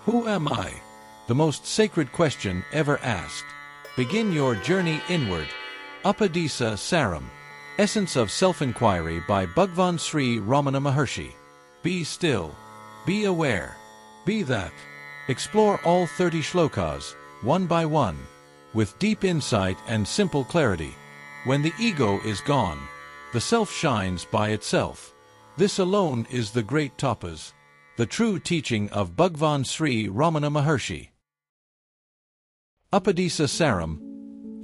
Who am I? The most sacred question ever asked. Begin your journey inward. Upadēśa Saram. Essence of Self-Enquiry by Bhagwan Sri Ramana Maharshi. Be still. Be aware. Be that. Explore all 30 shlokas, one by one, with deep insight and simple clarity. When the ego is gone, the self shines by itself. This alone is the great tapas, the true teaching of Bhagwan Sri Ramana Maharshi. Upadēśa Saram,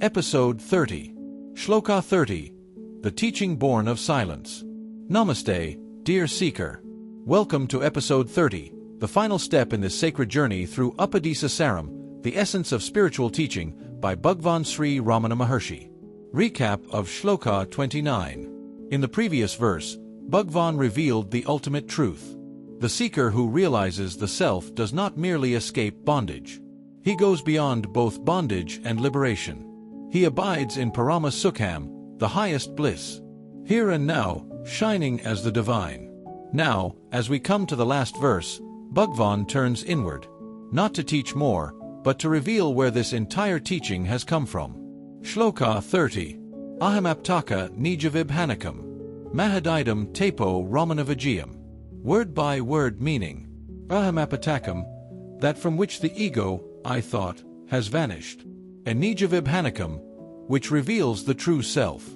Episode 30, Shloka 30, The Teaching Born of Silence. Namaste, dear seeker. Welcome to Episode 30, the final step in this sacred journey through Upadēśa Saram, the essence of spiritual teaching, by Bhagwan Sri Ramana Maharshi. Recap of Shloka 29. In the previous verse, Bhagwan revealed the ultimate truth. The seeker who realizes the self does not merely escape bondage. He goes beyond both bondage and liberation. He abides in Parama Sukham, the highest bliss, here and now, shining as the divine. Now, as we come to the last verse, Bhagwan turns inward, not to teach more, but to reveal where this entire teaching has come from. Shloka 30. Aham-aptaka nijavibhanakam. Mahadidam tepo ramanavajiyam. Word by word meaning. Aham-apatakam, that from which the ego, I thought, has vanished. And nijavibhanakam, which reveals the true self.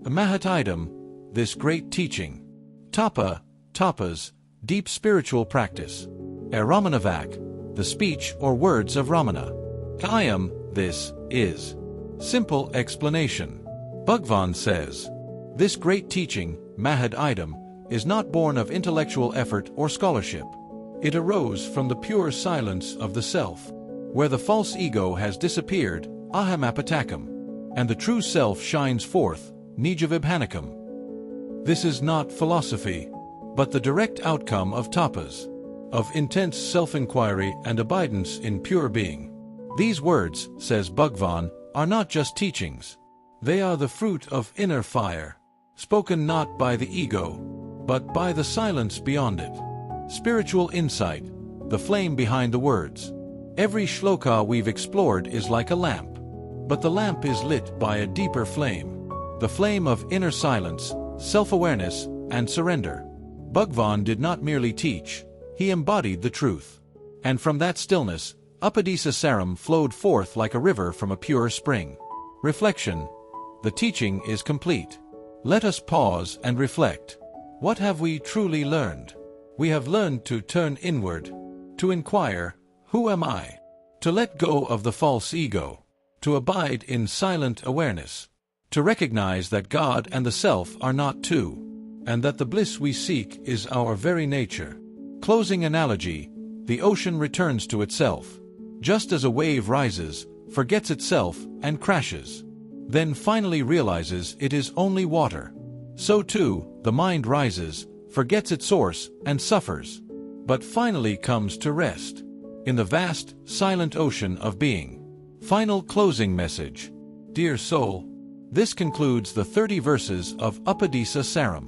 Mahadidam, this great teaching. Tapa, tapas, deep spiritual practice. Ramanavak, the speech or words of Ramana. Ayam, this, is. Simple explanation. Bhagwan says, this great teaching, Mahad Idam, is not born of intellectual effort or scholarship. It arose from the pure silence of the self, where the false ego has disappeared, aham-apatakam, and the true self shines forth, nijavibhanakam. This is not philosophy, but the direct outcome of tapas, of intense self-inquiry and abidance in pure being. These words, says Bhagwan, are not just teachings. They are the fruit of inner fire, spoken not by the ego, but by the silence beyond it. Spiritual insight, the flame behind the words. Every shloka we've explored is like a lamp, but the lamp is lit by a deeper flame, the flame of inner silence, self-awareness, and surrender. Bhagwan did not merely teach, he embodied the truth. And from that stillness, Upadēśa Saram flowed forth like a river from a pure spring. Reflection. The teaching is complete. Let us pause and reflect. What have we truly learned? We have learned to turn inward, to inquire, who am I? To let go of the false ego, to abide in silent awareness, to recognize that God and the self are not two, and that the bliss we seek is our very nature. Closing analogy, the ocean returns to itself. Just as a wave rises, forgets itself, and crashes, then finally realizes it is only water, so too, the mind rises, forgets its source, and suffers, but finally comes to rest in the vast, silent ocean of being. Final closing message. Dear soul, this concludes the 30 verses of Upadēśa Saram.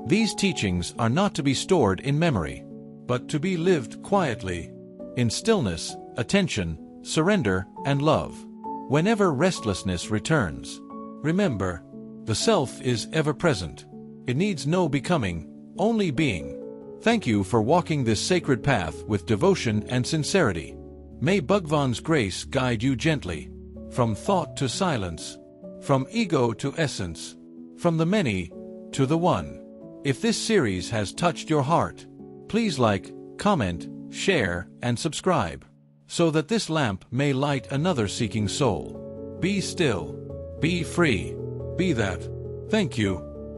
These teachings are not to be stored in memory, but to be lived quietly, in stillness, attention, surrender, and love. Whenever restlessness returns, remember, the self is ever present. It needs no becoming, only being. Thank you for walking this sacred path with devotion and sincerity. May Bhagwan's grace guide you gently, from thought to silence, from ego to essence, from the many to the one. If this series has touched your heart, please like, comment, share, and subscribe, so that this lamp may light another seeking soul. Be still. Be free. Be that. Thank you.